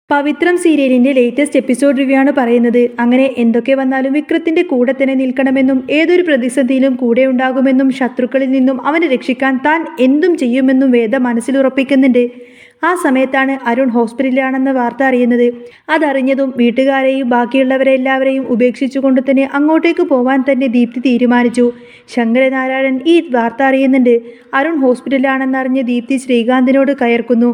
പവിത്രം സീരിയലിന്റെ latest episode review ആണ് പറയുന്നത്. അങ്ങനെ എന്തൊക്കെ വന്നാലും വിക്രത്തിന്റെ കൂടെ തന്നെ നിൽക്കണമെന്നും ഏതൊരു പ്രതിസന്ധിയിലും കൂടെ ഉണ്ടാകുമെന്നും ശത്രുക്കളിൽ നിന്നും അവനെ രക്ഷിക്കാൻ താൻ എന്തും ചെയ്യുമെന്നും വേദ മനസ്സിലുറപ്പിക്കുന്നുണ്ട്. ആ സമയത്താണ് അരുൺ ഹോസ്പിറ്റലിലാണെന്ന വാർത്ത അറിയുന്നത്. അതറിഞ്ഞതും വീട്ടുകാരെയും ബാക്കിയുള്ളവരെല്ലാവരെയും ഉപേക്ഷിച്ചുകൊണ്ട് തന്നെ അങ്ങോട്ടേക്ക് പോവാൻ തന്നെ ദീപ്തി തീരുമാനിച്ചു. ശങ്കരനാരായണൻ ഈ വാർത്ത അറിയുന്നുണ്ട്. അരുൺ ഹോസ്പിറ്റലിലാണെന്നറിഞ്ഞ് ദീപ്തി ശ്രീകാന്തിനോട് കയർക്കുന്നു.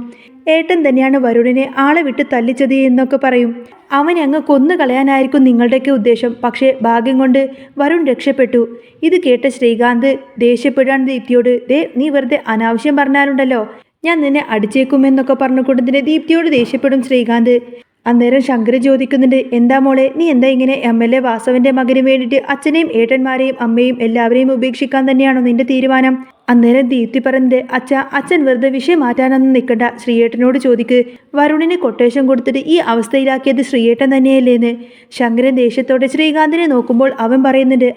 ഏട്ടൻ തന്നെയാണ് വരുണിനെ ആളെ വിട്ട് തല്ലിച്ചത് എന്നൊക്കെ പറയും. അവനെ അങ്ങ് കൊന്നു കളയാനായിരിക്കും നിങ്ങളുടെയൊക്കെ ഉദ്ദേശം. പക്ഷേ ഭാഗ്യം കൊണ്ട് വരുൺ രക്ഷപ്പെട്ടു. ഇത് കേട്ട ശ്രീകാന്ത് ദേഷ്യപ്പെടാൻ ദീപ്തിയോട്, നീ വെറുതെ അനാവശ്യം പറഞ്ഞാലുണ്ടല്ലോ, ഞാൻ നിന്നെ അടിച്ചേക്കുമെന്നൊക്കെ പറഞ്ഞുകൊണ്ട് തന്നെ ദീപ്തിയോട് ദേഷ്യപ്പെടും ശ്രീകാന്ത്. അന്നേരം ശങ്കർ ചോദിക്കുന്നുണ്ട്, എന്താ മോളെ, നീ എന്താ ഇങ്ങനെ MLA വാസവന്റെ മകന് വേണ്ടിയിട്ട് അച്ഛനെയും ഏട്ടന്മാരെയും അമ്മയും എല്ലാവരെയും ഉപേക്ഷിക്കാൻ തന്നെയാണോ നിന്റെ തീരുമാനം? അന്നേരം ദീപ്തി പറഞ്ഞത്, അച്ഛൻ വെറുതെ വിഷയം മാറ്റാനൊന്നും നിൽക്കണ്ട, ശ്രീയേട്ടനോട് ചോദിക്ക്. വരുണിന് കൊട്ടേഷൻ കൊടുത്തിട്ട് ഈ അവസ്ഥയിലാക്കിയത് ശ്രീയേട്ടൻ തന്നെയല്ലേന്ന്. ശങ്കരൻ ദേഷ്യത്തോടെ ശ്രീകാന്തിനെ നോക്കുമ്പോൾ അവൻ പറയുന്നുണ്ട്,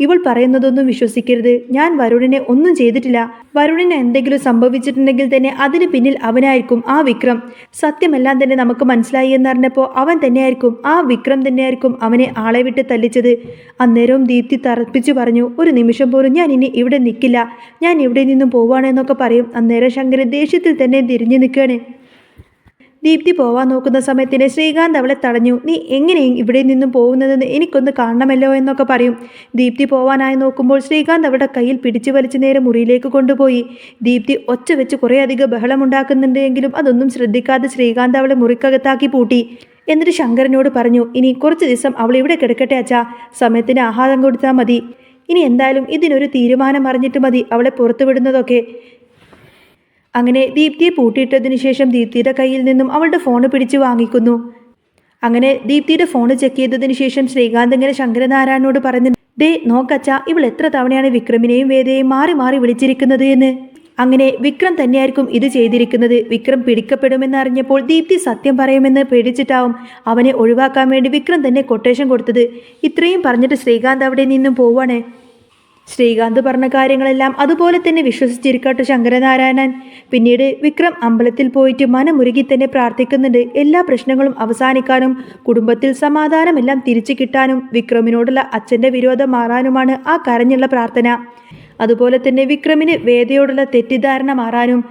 ഇവൾ പറയുന്നതൊന്നും വിശ്വസിക്കരുത്. ഞാൻ വരുണിനെ ഒന്നും ചെയ്തിട്ടില്ല. വരുണിന് എന്തെങ്കിലും സംഭവിച്ചിട്ടുണ്ടെങ്കിൽ തന്നെ അതിന് പിന്നിൽ അവനായിരിക്കും, ആ വിക്രം. സത്യമെല്ലാം തന്നെ നമുക്ക് മനസ്സിലായി എന്നറിഞ്ഞപ്പോൾ അവൻ തന്നെയായിരിക്കും, ആ വിക്രം തന്നെയായിരിക്കും അവനെ ആളെ വിട്ട് തല്ലിച്ചത്. അന്നേരവും ദീപ്തി തറപ്പിച്ചു പറഞ്ഞു, ഒരു നിമിഷം പോലും ഞാൻ ഇനി ഇവിടെ നിൽക്കില്ല, ഞാൻ ഇവിടെ നിന്നും പോവാണ് എന്നൊക്കെ പറയും. അന്നേരം ശങ്കരൻ ദേഷ്യത്തിൽ തന്നെ തിരിഞ്ഞു നിൽക്കുകയാണ്. ദീപ്തി പോവാൻ നോക്കുന്ന സമയത്തിന് ശ്രീകാന്ത് അവളെ തടഞ്ഞു. നീ എങ്ങനെയും ഇവിടെ നിന്നും പോകുന്നതെന്ന് എനിക്കൊന്ന് കാണണമല്ലോ എന്നൊക്കെ പറയും. ദീപ്തി പോവാനായി നോക്കുമ്പോൾ ശ്രീകാന്ത് അവളുടെ കയ്യിൽ പിടിച്ചു വലിച്ചു നേരെ മുറിയിലേക്ക് കൊണ്ടുപോയി. ദീപ്തി ഒച്ച വെച്ച് കുറേ അധികം ബഹളമുണ്ടാക്കുന്നുണ്ട് എങ്കിലും അതൊന്നും ശ്രദ്ധിക്കാതെ ശ്രീകാന്ത് അവളെ മുറിക്കകത്താക്കി പൂട്ടി. എന്നിട്ട് ശങ്കരനോട് പറഞ്ഞു, ഇനി കുറച്ച് ദിവസം അവൾ ഇവിടെ കിടക്കട്ടെ സമയത്തിന് ആഹാരം കൊടുത്താൽ മതി. ഇനി എന്തായാലും ഇതിനൊരു തീരുമാനം അറിഞ്ഞിട്ട് മതി അവളെ പുറത്തു വിടുന്നതൊക്കെ. അങ്ങനെ ദീപ്തിയെ പൂട്ടിയിട്ടതിനു ശേഷം ദീപ്തിയുടെ കയ്യിൽ നിന്നും അവളുടെ ഫോണ് പിടിച്ചു വാങ്ങിക്കുന്നു. അങ്ങനെ ദീപ്തിയുടെ ഫോണ് ചെക്ക് ചെയ്തതിനു ശേഷം ശ്രീകാന്ത് ഇങ്ങനെ ശങ്കരനാരായണനോട് പറഞ്ഞു, നോക്കച്ചാ, ഇവൾ എത്ര തവണയാണ് വിക്രമിനെയും വേദയെയും മാറി മാറി വിളിച്ചിരിക്കുന്നത് എന്ന്. അങ്ങനെ വിക്രം തന്നെയായിരിക്കും ഇത് ചെയ്തിരിക്കുന്നത്. വിക്രം പിടിക്കപ്പെടുമെന്നറിഞ്ഞപ്പോൾ ദീപ്തി സത്യം പറയുമെന്ന് പേടിച്ചിട്ടാവും അവനെ ഒഴിവാക്കാൻ വേണ്ടി വിക്രം തന്നെ കൊട്ടേഷൻ കൊടുത്തത്. ഇത്രയും പറഞ്ഞിട്ട് ശ്രീകാന്ത് അവിടെ നിന്നും പോവാണ്. ശ്രീകാന്ത് പറഞ്ഞ കാര്യങ്ങളെല്ലാം അതുപോലെ തന്നെ വിശ്വസിച്ചിരിക്കട്ടെ ശങ്കരനാരായണൻ. പിന്നീട് വിക്രം അമ്പലത്തിൽ പോയിട്ട് മനമുരുകി തന്നെ പ്രാർത്ഥിക്കുന്നുണ്ട്. എല്ലാ പ്രശ്നങ്ങളും അവസാനിക്കാനും കുടുംബത്തിൽ സമാധാനമെല്ലാം തിരിച്ചു കിട്ടാനും വിക്രമിനോടുള്ള അച്ഛൻ്റെ വിരോധം മാറാനുമാണ് ആ കരഞ്ഞുള്ള പ്രാർത്ഥന. അതുപോലെ തന്നെ വിക്രമിന് വേദയോടുള്ള തെറ്റിദ്ധാരണ മാറാനും.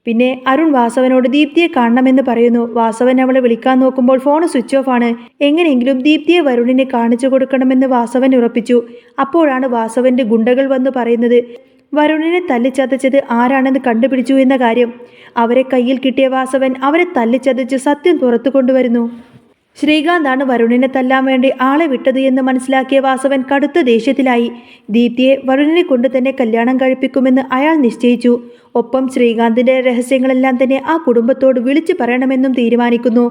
പിന്നെ അരുൺ വാസവനോട് ദീപ്തിയെ കാണണമെന്ന് പറയുന്നു. വാസവൻ അവളെ വിളിക്കാൻ നോക്കുമ്പോൾ ഫോൺ സ്വിച്ച് ഓഫ് ആണ്. എങ്ങനെയെങ്കിലും ദീപ്തിയെ വരുണിനെ കാണിച്ചു കൊടുക്കണമെന്ന് വാസവൻ ഉറപ്പിച്ചു. അപ്പോഴാണ് വാസവന്റെ ഗുണ്ടകൾ വന്ന് പറയുന്നത്, വരുണിനെ തല്ലിച്ചതച്ചത് ആരാണെന്ന് കണ്ടുപിടിച്ചു എന്ന കാര്യം. അവരെ കയ്യിൽ കിട്ടിയ വാസവൻ അവരെ തല്ലിച്ചതച്ച് സത്യം പുറത്തു കൊണ്ടുവരുന്നു. ശ്രീകാന്താണ് വരുണിനെ തല്ലാൻ വേണ്ടി ആളെ വിട്ടത് എന്ന് മനസ്സിലാക്കിയ വാസവൻ കടുത്ത ദേഷ്യത്തിലായി. ദീപ്തിയെ വരുണിനെ കൊണ്ട് തന്നെ കല്യാണം കഴിപ്പിക്കുമെന്ന് അയാൾ നിശ്ചയിച്ചു. ഒപ്പം ശ്രീകാന്തിൻ്റെ രഹസ്യങ്ങളെല്ലാം തന്നെ ആ കുടുംബത്തോട് വിളിച്ചു പറയണമെന്നും തീരുമാനിക്കുന്നു.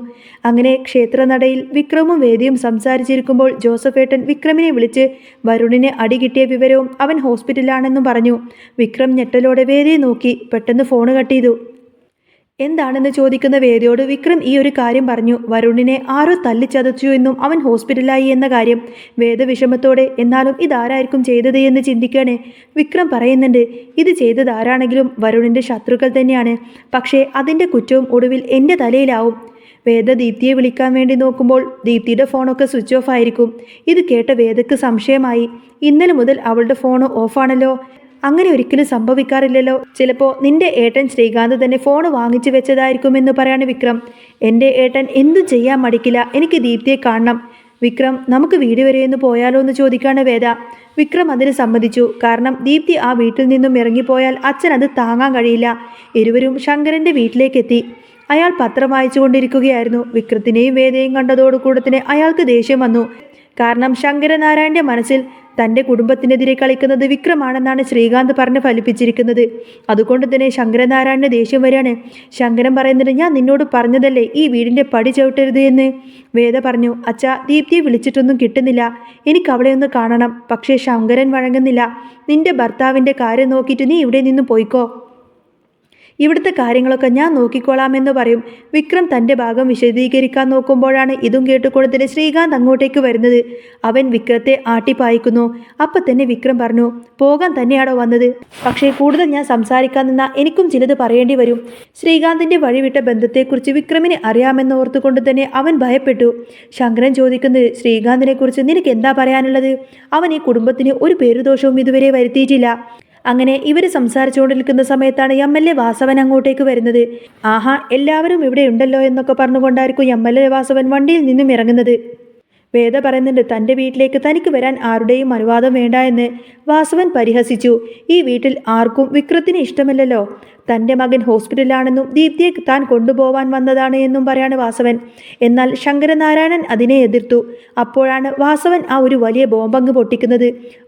അങ്ങനെ ക്ഷേത്രനടയിൽ വിക്രമും വേദിയും സംസാരിച്ചിരിക്കുമ്പോൾ ജോസഫേട്ടൻ വിക്രമിനെ വിളിച്ച് വരുണിനെ അടി കിട്ടിയ വിവരവും അവൻ ഹോസ്പിറ്റലിലാണെന്നും പറഞ്ഞു. വിക്രം ഞെട്ടലോടെ വേദിയെ നോക്കി പെട്ടെന്ന് ഫോണ് കട്ട് ചെയ്തു. എന്താണെന്ന് ചോദിക്കുന്ന വേദയോട് വിക്രം ഈ ഒരു കാര്യം പറഞ്ഞു. വരുണിനെ ആരോ തല്ലിച്ചതച്ചു എന്നും അവൻ ഹോസ്പിറ്റലായി എന്ന കാര്യം. വേദ വിഷമത്തോടെ, എന്നാലും ഇതാരായിരിക്കും ചെയ്തത് എന്ന് ചിന്തിക്കുകയാണ്. വിക്രം പറയുന്നുണ്ട്, ഇത് ചെയ്തത് ആരാണെങ്കിലും വരുണിൻ്റെ ശത്രുക്കൾ തന്നെയാണ്. പക്ഷേ അതിൻ്റെ കുറ്റവും ഒടുവിൽ എൻ്റെ തലയിലാവും. വേദ ദീപ്തിയെ വിളിക്കാൻ വേണ്ടി നോക്കുമ്പോൾ ദീപ്തിയുടെ ഫോണൊക്കെ സ്വിച്ച് ഓഫ് ആയിരിക്കും. ഇത് കേട്ട വേദയ്ക്ക് സംശയമായി. ഇന്നലെ മുതൽ അവളുടെ ഫോൺ ഓഫാണല്ലോ. അങ്ങനെ ഒരിക്കലും സംഭവിക്കാറില്ലല്ലോ. ചിലപ്പോൾ നിന്റെ ഏട്ടൻ ശ്രീകാന്ത് തന്നെ ഫോൺ വാങ്ങിച്ചു വെച്ചതായിരിക്കുമെന്ന് പറയാണ് വിക്രം. എൻ്റെ ഏട്ടൻ എന്തും ചെയ്യാൻ മടിക്കില്ല, എനിക്ക് ദീപ്തിയെ കാണണം. വിക്രം, നമുക്ക് വീട് വരെ ഒന്ന് പോയാലോ എന്ന് ചോദിക്കാണ് വേദ. വിക്രം അതിന് സമ്മതിച്ചു. കാരണം ദീപ്തി ആ വീട്ടിൽ നിന്നും ഇറങ്ങിപ്പോയാൽ അച്ഛൻ അത് താങ്ങാൻ കഴിയില്ല. ഇരുവരും ശങ്കരൻ്റെ വീട്ടിലേക്കെത്തി. അയാൾ പത്രം വായിച്ചുകൊണ്ടിരിക്കുകയായിരുന്നു. വിക്രത്തിനെയും വേദയെയും കണ്ടതോടുകൂടെ തന്നെ അയാൾക്ക് ദേഷ്യം വന്നു. കാരണം ശങ്കരനാരായണൻ്റെ മനസ്സിൽ തൻ്റെ കുടുംബത്തിനെതിരെ കളിക്കുന്നത് വിക്രമാണെന്നാണ് ശ്രീകാന്ത് പറഞ്ഞ് ഫലിപ്പിച്ചിരിക്കുന്നത്. അതുകൊണ്ട് തന്നെ ശങ്കരനാരായണന് ദേഷ്യം വരികയാണ്. ശങ്കരൻ പറയുന്നത്, ഞാൻ നിന്നോട് പറഞ്ഞതല്ലേ ഈ വീടിൻ്റെ പടി ചവിട്ടരുത് എന്ന്. വേദ പറഞ്ഞു, ദീപ്തിയെ വിളിച്ചിട്ടൊന്നും കിട്ടുന്നില്ല, എനിക്ക് അവളെ ഒന്ന് കാണണം. പക്ഷേ ശങ്കരൻ വഴങ്ങുന്നില്ല. നിന്റെ ഭർത്താവിൻ്റെ കാര്യം നോക്കിയിട്ട് നീ ഇവിടെ നിന്ന് പോയിക്കോ. ഇവിടുത്തെ കാര്യങ്ങളൊക്കെ ഞാൻ നോക്കിക്കോളാമെന്ന് പറയും. വിക്രം തൻ്റെ ഭാഗം വിശദീകരിക്കാൻ നോക്കുമ്പോഴാണ് ഇതും കേട്ടുകൊടുത്തിട്ട് ശ്രീകാന്ത് അങ്ങോട്ടേക്ക് വരുന്നത്. അവൻ വിക്രത്തെ ആട്ടിപ്പായിക്കുന്നു. അപ്പം തന്നെ വിക്രം പറഞ്ഞു, പോകാൻ തന്നെയാണോ വന്നത്? പക്ഷേ കൂടുതൽ ഞാൻ സംസാരിക്കാൻ നിന്നാൽ എനിക്കും ചിലത് പറയേണ്ടി വരും. ശ്രീകാന്തിൻ്റെ വഴിവിട്ട ബന്ധത്തെക്കുറിച്ച് വിക്രമിന് അറിയാമെന്ന് ഓർത്തുകൊണ്ട് തന്നെ അവൻ ഭയപ്പെട്ടു. ശങ്കരൻ ചോദിക്കുന്നത്, ശ്രീകാന്തിനെ കുറിച്ച് നിനക്ക് എന്താ പറയാനുള്ളത്? അവൻ ഈ കുടുംബത്തിന് ഒരു പേരുദോഷവും ഇതുവരെ വരുത്തിയിട്ടില്ല. അങ്ങനെ ഇവർ സംസാരിച്ചുകൊണ്ടിരിക്കുന്ന സമയത്താണ് MLA വാസവൻ അങ്ങോട്ടേക്ക് വരുന്നത്. ആഹാ, എല്ലാവരും ഇവിടെ ഉണ്ടല്ലോ എന്നൊക്കെ പറഞ്ഞുകൊണ്ടായിരിക്കും MLA വാസവൻ വണ്ടിയിൽ നിന്നും ഇറങ്ങുന്നത്. വേദ പറയുന്നുണ്ട്, തൻ്റെ വീട്ടിലേക്ക് തനിക്ക് വരാൻ ആരുടെയും അനുവാദം വേണ്ട എന്ന്. വാസവൻ പരിഹസിച്ചു. ഈ വീട്ടിൽ ആർക്കും വിക്രത്തിന് ഇഷ്ടമല്ലല്ലോ. തൻ്റെ മകൻ ഹോസ്പിറ്റലിലാണെന്നും ദീപ്തിയെ താൻ കൊണ്ടുപോവാൻ വന്നതാണ് എന്നും പറയാണ് വാസവൻ. എന്നാൽ ശങ്കരനാരായണൻ അതിനെ എതിർത്തു. അപ്പോഴാണ് വാസവൻ ആ ഒരു വലിയ ബോംബങ്ങ് പൊട്ടിക്കുന്നത്.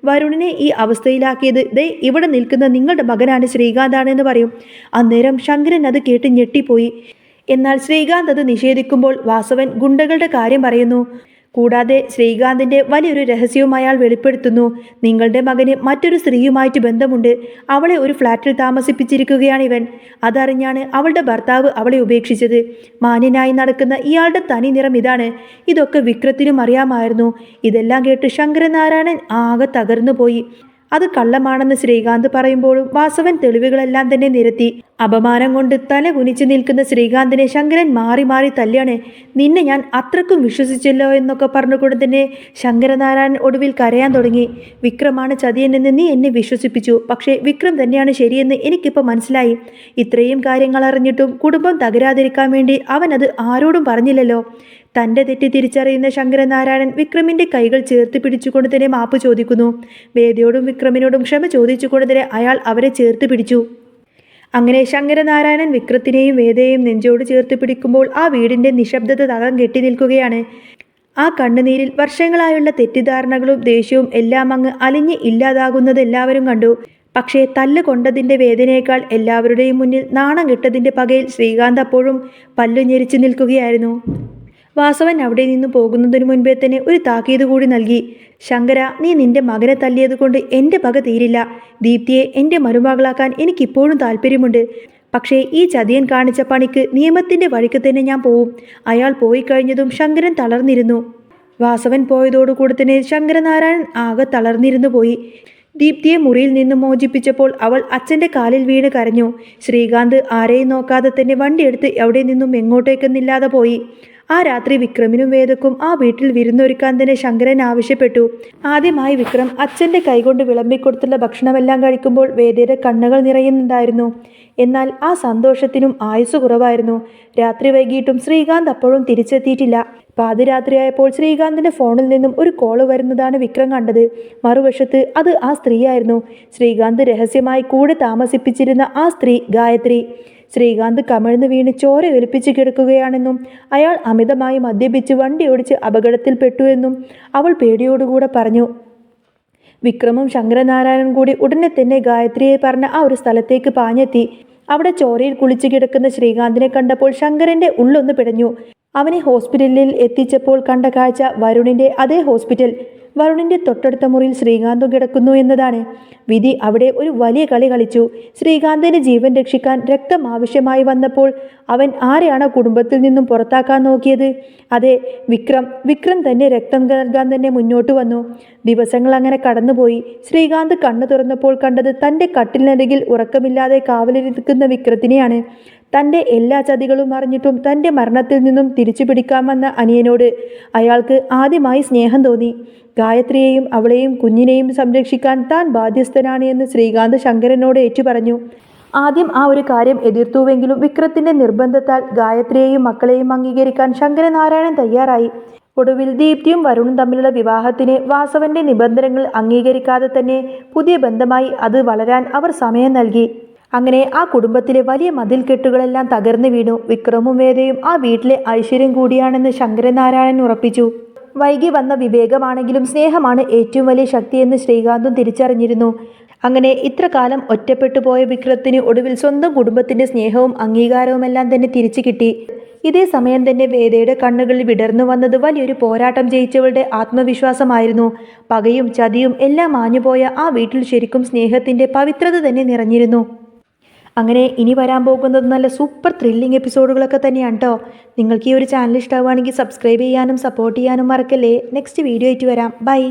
വരുണിനെ ഈ അവസ്ഥയിലാക്കിയത് ദേ ഇവിടെ നിൽക്കുന്ന നിങ്ങളുടെ മകനാണ് ശ്രീകാന്താണെന്ന് പറയും. അന്നേരം ശങ്കരൻ അത് കേട്ട് ഞെട്ടിപ്പോയി. എന്നാൽ ശ്രീകാന്ത് അത് നിഷേധിക്കുമ്പോൾ വാസവൻ ഗുണ്ടകളുടെ കാര്യം പറയുന്നു. കൂടാതെ ശ്രീകാന്തിൻ്റെ വലിയൊരു രഹസ്യവും അയാൾ വെളിപ്പെടുത്തുന്നു. നിങ്ങളുടെ മകന് മറ്റൊരു സ്ത്രീയുമായിട്ട് ബന്ധമുണ്ട്. അവളെ ഒരു ഫ്ലാറ്റിൽ താമസിപ്പിച്ചിരിക്കുകയാണ് ഇവൻ. അതറിഞ്ഞാണ് അവളുടെ ഭർത്താവ് അവളെ ഉപേക്ഷിച്ചത്. മാന്യനായി നടക്കുന്ന ഇയാളുടെ തനി നിറം ഇതാണ്. ഇതൊക്കെ വിക്രത്തിനും അറിയാമായിരുന്നു. ഇതെല്ലാം കേട്ട് ശങ്കരനാരായണൻ ആകെ തകർന്നു പോയി. അത് കള്ളമാണെന്ന് ശ്രീകാന്ത് പറയുമ്പോഴും വാസവൻ തെളിവുകളെല്ലാം തന്നെ നിരത്തി. അപമാനം കൊണ്ട് തല കുനിച്ചു നിൽക്കുന്ന ശ്രീകാന്തിനെ ശങ്കരൻ മാറി മാറി തല്ലിയാണ്. നിന്നെ ഞാൻ അത്രക്കും വിശ്വസിച്ചല്ലോ എന്നൊക്കെ പറഞ്ഞുകൊണ്ട് തന്നെ ശങ്കരനാരായണൻ ഒടുവിൽ കരയാൻ തുടങ്ങി. വിക്രമാണ് ചതിയനെന്ന് നീ എന്നെ വിശ്വസിപ്പിച്ചു. പക്ഷേ വിക്രം തന്നെയാണ് ശരിയെന്ന് എനിക്കിപ്പോൾ മനസ്സിലായി. ഇത്രയും കാര്യങ്ങൾ അറിഞ്ഞിട്ടും കുടുംബം തകരാതിരിക്കാൻ വേണ്ടി അവൻ അത് ആരോടും പറഞ്ഞില്ലല്ലോ. തൻ്റെ തെറ്റ് തിരിച്ചറിയുന്ന ശങ്കരനാരായണൻ വിക്രമിൻ്റെ കൈകൾ ചേർത്ത് പിടിച്ചുകൊണ്ട് തന്നെ മാപ്പ് ചോദിക്കുന്നു. വേദയോടും വിക്രമിനോടും ക്ഷമ ചോദിച്ചുകൊണ്ട് തന്നെ അയാൾ അവരെ ചേർത്ത് പിടിച്ചു. അങ്ങനെ ശങ്കരനാരായണൻ വിക്രത്തിനെയും വേദയെയും നെഞ്ചോട് ചേർത്ത് പിടിക്കുമ്പോൾ ആ വീടിൻ്റെ നിശബ്ദത തകം കെട്ടി നിൽക്കുകയാണ്. ആ കണ്ണുനീരിൽ വർഷങ്ങളായുള്ള തെറ്റിദ്ധാരണകളും ദേഷ്യവും എല്ലാം അങ്ങ് അലിഞ്ഞ് ഇല്ലാതാകുന്നത് എല്ലാവരും കണ്ടു. പക്ഷേ തല്ല് കൊണ്ടതിൻ്റെ വേദനയേക്കാൾ എല്ലാവരുടെയും മുന്നിൽ നാണം കെട്ടതിൻ്റെ പകയിൽ ശ്രീകാന്ത് അപ്പോഴും പല്ലു ഞെരിച്ചു നിൽക്കുകയായിരുന്നു. വാസവൻ അവിടെ നിന്ന് പോകുന്നതിനു മുൻപേ തന്നെ ഒരു താക്കീത് കൂടി നൽകി. ശങ്കര, നീ നിന്റെ മകനെ തല്ലിയത് കൊണ്ട് എൻ്റെ പക തീരില്ല. ദീപ്തിയെ എൻ്റെ മരുമകളാക്കാൻ എനിക്കിപ്പോഴും താല്പര്യമുണ്ട്. പക്ഷേ ഈ ചതിയൻ കാണിച്ച പണിക്ക് നിയമത്തിൻ്റെ വഴിക്ക് തന്നെ ഞാൻ പോവും. അയാൾ പോയി കഴിഞ്ഞതും ശങ്കരൻ തളർന്നിരുന്നു. വാസവൻ പോയതോടുകൂടി തന്നെ ശങ്കരനാരായണൻ ആകെ തളർന്നിരുന്നു പോയി. ദീപ്തിയെ മുറിയിൽ നിന്ന് മോചിപ്പിച്ചപ്പോൾ അവൾ അച്ഛൻ്റെ കാലിൽ വീണ് കരഞ്ഞു. ശ്രീകാന്ത് ആരെയും നോക്കാതെ തന്നെ വണ്ടിയെടുത്ത് എവിടെ നിന്നും എങ്ങോട്ടേക്കെന്നില്ലാതെ പോയി. ആ രാത്രി വിക്രമിനും വേദക്കും ആ വീട്ടിൽ വിരുന്നൊരുക്കാൻ തന്നെ ശങ്കരൻ ആവശ്യപ്പെട്ടു. ആദ്യമായി വിക്രം അച്ഛൻ്റെ കൈകൊണ്ട് വിളമ്പിക്കൊടുത്തുള്ള ഭക്ഷണമെല്ലാം കഴിക്കുമ്പോൾ വേദയുടെ കണ്ണുകൾ നിറയുന്നുണ്ടായിരുന്നു. എന്നാൽ ആ സന്തോഷത്തിനും ആയുസ് കുറവായിരുന്നു. രാത്രി വൈകിട്ടും ശ്രീകാന്ത് അപ്പോഴും തിരിച്ചെത്തിയിട്ടില്ല. പാതിരാത്രിയായപ്പോൾ ശ്രീകാന്തിൻ്റെ ഫോണിൽ നിന്നും ഒരു കോള് വരുന്നതാണ് വിക്രം കണ്ടത്. മറുവശത്ത് അത് ആ സ്ത്രീയായിരുന്നു. ശ്രീകാന്ത് രഹസ്യമായി കൂടെ താമസിപ്പിച്ചിരുന്ന ആ സ്ത്രീ ഗായത്രി. ശ്രീകാന്ത് കമിഴ്ന്ന് വീണ് ചോര ഒലിപ്പിച്ച് കിടക്കുകയാണെന്നും അയാൾ അമിതമായി മദ്യപിച്ച് വണ്ടി ഓടിച്ച് അപകടത്തിൽപ്പെട്ടു എന്നും അവൾ പേടിയോടുകൂടെ പറഞ്ഞു. വിക്രമും ശങ്കരനാരായണൻ കൂടി ഉടനെ തന്നെ ഗായത്രിയെ പറഞ്ഞ ആ ഒരു സ്ഥലത്തേക്ക് പാഞ്ഞെത്തി. അവിടെ ചോരയിൽ കുളിച്ചു കിടക്കുന്ന ശ്രീകാന്തിനെ കണ്ടപ്പോൾ ശങ്കരൻ്റെ ഉള്ളൊന്ന് പിടഞ്ഞു. അവനെ ഹോസ്പിറ്റലിൽ എത്തിച്ചപ്പോൾ കണ്ട കാഴ്ച വരുണിൻ്റെ അതേ ഹോസ്പിറ്റൽ. വരുണിൻ്റെ തൊട്ടടുത്ത മുറിയിൽ ശ്രീകാന്തും കിടക്കുന്നു എന്നതാണ്. വിധി അവിടെ ഒരു വലിയ കളി കളിച്ചു. ശ്രീകാന്തിന് ജീവൻ രക്ഷിക്കാൻ രക്തം ആവശ്യമായി വന്നപ്പോൾ അവൻ ആരെയാണോ കുടുംബത്തിൽ നിന്നും പുറത്താക്കാൻ നോക്കിയത്? അതെ, വിക്രം തന്നെ രക്തം നൽകാൻ തന്നെ മുന്നോട്ട് വന്നു. ദിവസങ്ങൾ അങ്ങനെ കടന്നുപോയി. ശ്രീകാന്ത് കണ്ണു തുറന്നപ്പോൾ കണ്ടത് തൻ്റെ കട്ടിലിനരികിൽ ഉറക്കമില്ലാതെ കാവലിരിക്കുന്ന വിക്രത്തിനെയാണ്. തൻ്റെ എല്ലാ ചതികളും അറിഞ്ഞിട്ടും തൻ്റെ മരണത്തിൽ നിന്നും തിരിച്ചു പിടിക്കാൻ വന്ന അനിയനോട് അയാൾക്ക് ആദ്യമായി സ്നേഹം തോന്നി. ഗായത്രിയെയും അവളെയും കുഞ്ഞിനെയും സംരക്ഷിക്കാൻ താൻ ബാധ്യസ്ഥനാണ് എന്ന് ശ്രീകാന്ത് ശങ്കരനോട് ഏറ്റുപറഞ്ഞു. ആദ്യം ആ ഒരു കാര്യം എതിർത്തുവെങ്കിലും വിക്രത്തിൻ്റെ നിർബന്ധത്താൽ ഗായത്രിയെയും മക്കളെയും അംഗീകരിക്കാൻ ശങ്കരനാരായണൻ തയ്യാറായി. ഒടുവിൽ ദീപ്തിയും വരുണും തമ്മിലുള്ള വിവാഹത്തിന് വാസവന്റെ നിബന്ധനകൾ അംഗീകരിക്കാതെ തന്നെ പുതിയ ബന്ധമായി അത് വളരാൻ അവർ സമയം നൽകി. അങ്ങനെ ആ കുടുംബത്തിലെ വലിയ മതിൽക്കെട്ടുകളെല്ലാം തകർന്നു വീണു. വിക്രമും വേദയും ആ വീട്ടിലെ ഐശ്വര്യം കൂടിയാണെന്ന് ശങ്കരനാരായണൻ ഉറപ്പിച്ചു. വൈകി വന്ന വിവേകമാണെങ്കിലും സ്നേഹമാണ് ഏറ്റവും വലിയ ശക്തിയെന്ന് ശ്രീകാന്തും തിരിച്ചറിഞ്ഞിരുന്നു. അങ്ങനെ ഇത്ര കാലം ഒറ്റപ്പെട്ടു പോയ വിക്രത്തിന് ഒടുവിൽ സ്വന്തം കുടുംബത്തിൻ്റെ സ്നേഹവും അംഗീകാരവുമെല്ലാം തന്നെ തിരിച്ചു കിട്ടി. ഇതേ സമയം തന്നെ വേദയുടെ കണ്ണുകളിൽ വിടർന്നു വന്നത് വലിയൊരു പോരാട്ടം ജയിച്ചവളുടെ ആത്മവിശ്വാസമായിരുന്നു. പകയും ചതിയും എല്ലാം മാഞ്ഞുപോയ ആ വീട്ടിൽ ശരിക്കും സ്നേഹത്തിൻ്റെ പവിത്രത തന്നെ നിറഞ്ഞിരുന്നു. അങ്ങനെ ഇനി വരാൻ പോകുന്നത് നല്ല സൂപ്പർ ത്രില്ലിംഗ് എപ്പിസോഡുകളൊക്കെ തന്നെയാണ് കേട്ടോ. നിങ്ങൾക്ക് ഈ ഒരു ചാനൽ ഇഷ്ടമാവുകയാണെങ്കിൽ സബ്സ്ക്രൈബ് ചെയ്യാനും സപ്പോർട്ട് ചെയ്യാനും മറക്കല്ലേ. നെക്സ്റ്റ് വീഡിയോ ആയിട്ട് വരാം. ബൈ.